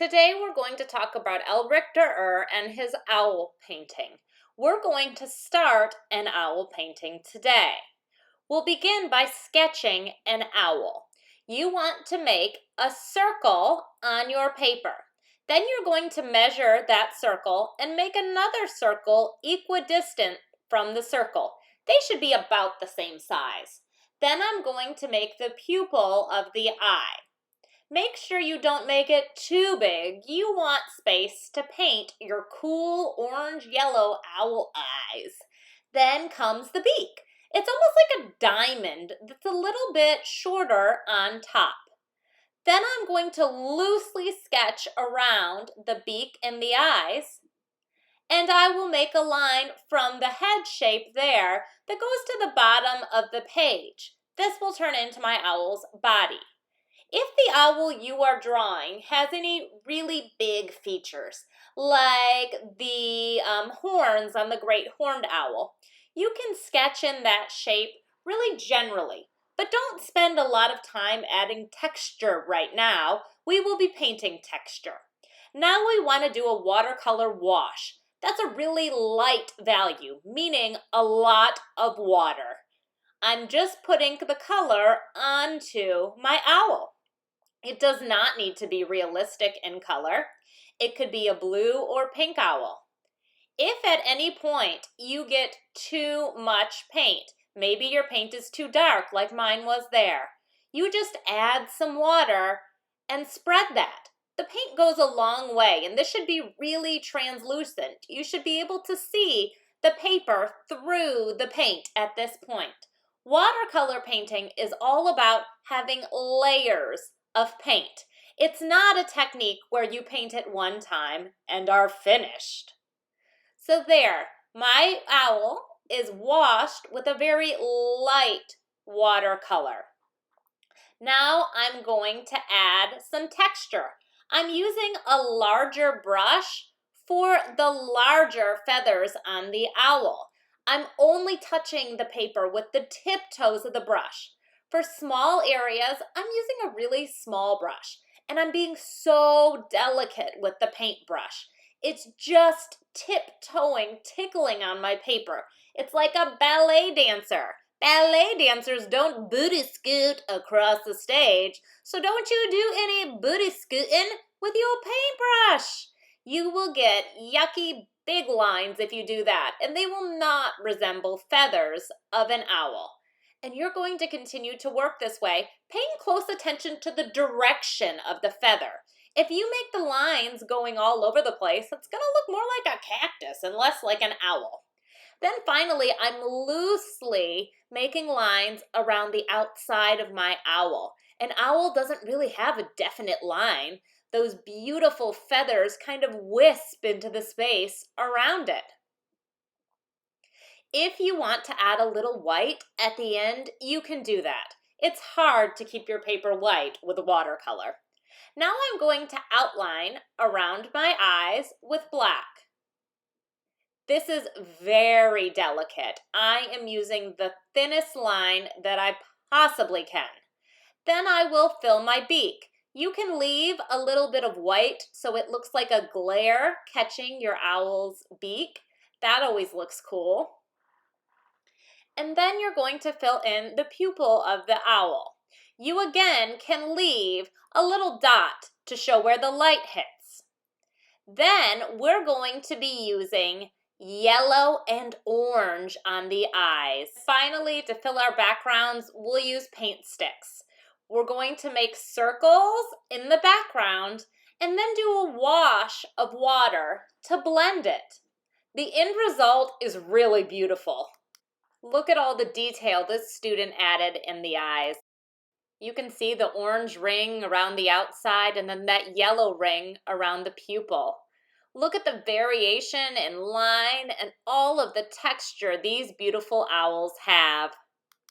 Today we're going to talk about Ulrich Dürer and his owl painting. We're going to start an owl painting today. We'll begin by sketching an owl. You want to make a circle on your paper. Then you're going to measure that circle and make another circle equidistant from the circle. They should be about the same size. Then I'm going to make the pupil of the eye. Make sure you don't make it too big. You want space to paint your cool orange-yellow owl eyes. Then comes the beak. It's almost like a diamond that's a little bit shorter on top. Then I'm going to loosely sketch around the beak and the eyes, and I will make a line from the head shape there that goes to the bottom of the page. This will turn into my owl's body. If the owl you are drawing has any really big features, like the horns on the great horned owl, you can sketch in that shape really generally, but don't spend a lot of time adding texture right now. We will be painting texture. Now we want to do a watercolor wash. That's a really light value, meaning a lot of water. I'm just putting the color onto my owl. It does not need to be realistic in color. It could be a blue or pink owl. If at any point you get too much paint, maybe your paint is too dark like mine was there, you just add some water and spread that. The paint goes a long way, and this should be really translucent. You should be able to see the paper through the paint at this point. Watercolor painting is all about having layers of paint. It's not a technique where you paint it one time and are finished. So there, my owl is washed with a very light watercolor. Now I'm going to add some texture. I'm using a larger brush for the larger feathers on the owl. I'm only touching the paper with the tiptoes of the brush. For small areas, I'm using a really small brush, and I'm being so delicate with the paintbrush. It's just tiptoeing, tickling on my paper. It's like a ballet dancer. Ballet dancers don't booty scoot across the stage, so don't you do any booty scooting with your paintbrush. You will get yucky big lines if you do that, and they will not resemble feathers of an owl. And you're going to continue to work this way, paying close attention to the direction of the feather. If you make the lines going all over the place, it's going to look more like a cactus and less like an owl. Then finally, I'm loosely making lines around the outside of my owl. An owl doesn't really have a definite line. Those beautiful feathers kind of wisp into the space around it. If you want to add a little white at the end, you can do that. It's hard to keep your paper white with watercolor. Now I'm going to outline around my eyes with black. This is very delicate. I am using the thinnest line that I possibly can. Then I will fill my beak. You can leave a little bit of white so it looks like a glare catching your owl's beak. That always looks cool. And then you're going to fill in the pupil of the owl. You again can leave a little dot to show where the light hits. Then we're going to be using yellow and orange on the eyes. Finally, to fill our backgrounds, we'll use paint sticks. We're going to make circles in the background and then do a wash of water to blend it. The end result is really beautiful. Look at all the detail this student added in the eyes. You can see the orange ring around the outside and then that yellow ring around the pupil. Look at the variation in line and all of the texture these beautiful owls have.